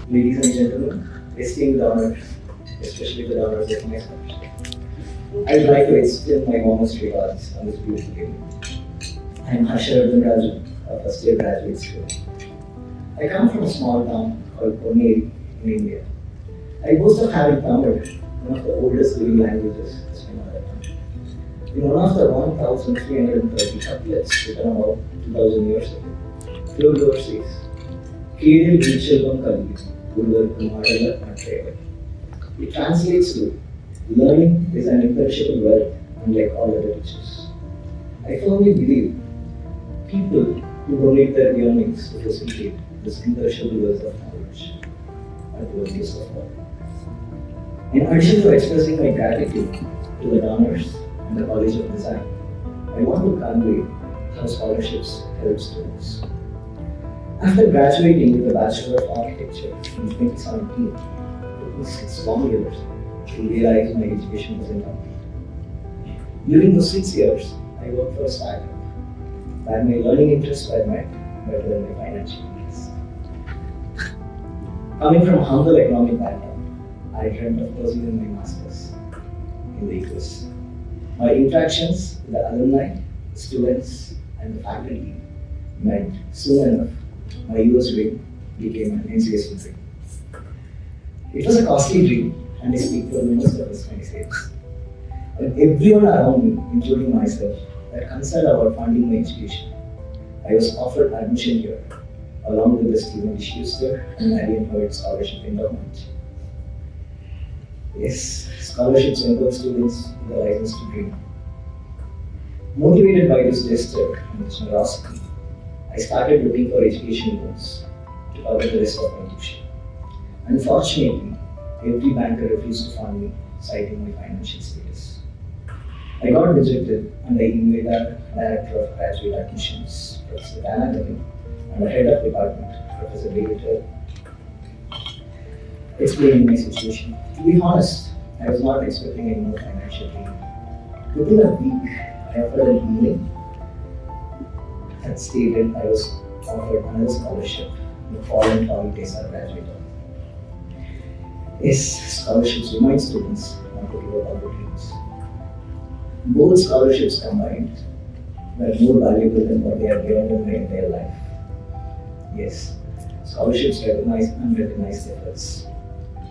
Ladies and gentlemen, esteemed donors, especially the donors of my scholarship, I would like to extend my warmest regards on this beautiful day. I am Harshavardhan Raju, a first-year graduate student. I come from a small town called Pune in India. I boast of having Tamil, one of the oldest living languages as my mother tongue. In one of the 1,330 couplets written about 2,000 years ago, Thirukkural says, "Kedil Vilchelvam Kalvi, Ulvarku Madala Matreva." It translates to, "Learning is an imperishable wealth unlike all other riches." I firmly believe people who donate their earnings to facilitate this imperishable wealth of knowledge are the wealthiest of all. In addition to expressing my gratitude to the donors and the College of Design, I want to convey how scholarships help students. After graduating with a Bachelor of Architecture in 2017, it took me 6 long years to realize my education was incomplete. During those 6 years, I worked for a startup where my learning interests were met better than my financial needs. Coming from a humble economic background, I dreamt of pursuing my master's in the US. My interactions with the alumni, students, and the faculty meant soon enough my US dream became an NCSU dream. It was a costly dream, and I speak for most of us when I say this. And everyone around me, including myself, were concerned about funding my education. I was offered admission here, along with the Stephen Schuster and Marian Howard Scholarship Endowment. Yes, scholarships empower students with the license to dream. Motivated by this gesture and this generosity, I started looking for education loans to cover the rest of my tuition. Unfortunately, every banker refused to fund me, citing my financial status. I got rejected and I emailed our Director of Graduate Admissions, Professor Dana Devin, and the Head of Department, Professor David Hill, explaining my situation. To be honest, I was not expecting any more financial aid. Within a week, I offered an email that stated I was offered another scholarship in the following Tesa graduate. Yes, scholarships remind students not to give up on their dreams. Both scholarships combined were more valuable than what they have given in their entire life. Yes, scholarships recognize unrecognized efforts.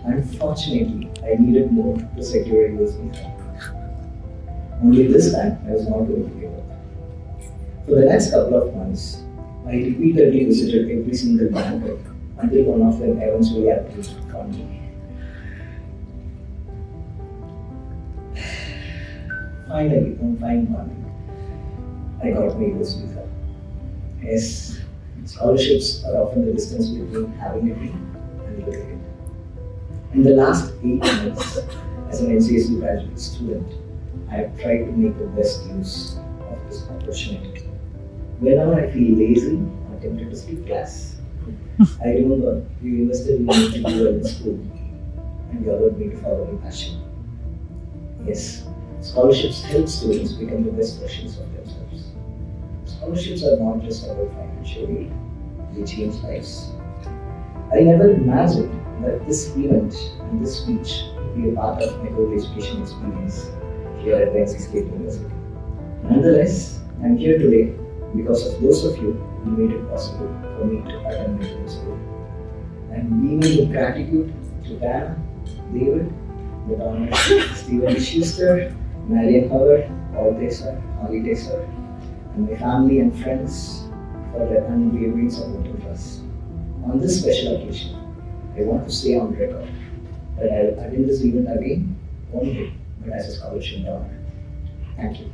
Unfortunately, I needed more to secure a US visa. Only this time, I was not going to give up. For the next couple of months, I repeatedly visited every single banker until one of them eventually agreed to fund me. Finally, on fine morning, I got my US visa. Yes, scholarships are often the distance between having a dream and living it. In the last 8 months, as an NCSU graduate student, I have tried to make the best use of this opportunity. Whenever I feel lazy or tempted to skip class, I remember you invested in me to do well in school and you allowed me to follow my passion. Yes, scholarships help students become the best versions of themselves. Scholarships are not just about financial aid, they change lives. I never imagined that this event and this speech would be a part of my whole education experience here at NC State University. Nonetheless, I am here today because of those of you who made it possible for me to attend medical school. I am beaming with gratitude to Dana, David, the donors, Stephen Schuster, Marian Howard, Paul Tesa, Holly Tesa, and my family and friends for their unwavering support and trust. On this special occasion, I want to say on record that I will attend this event again, one day, but as a scholarship donor. Thank you.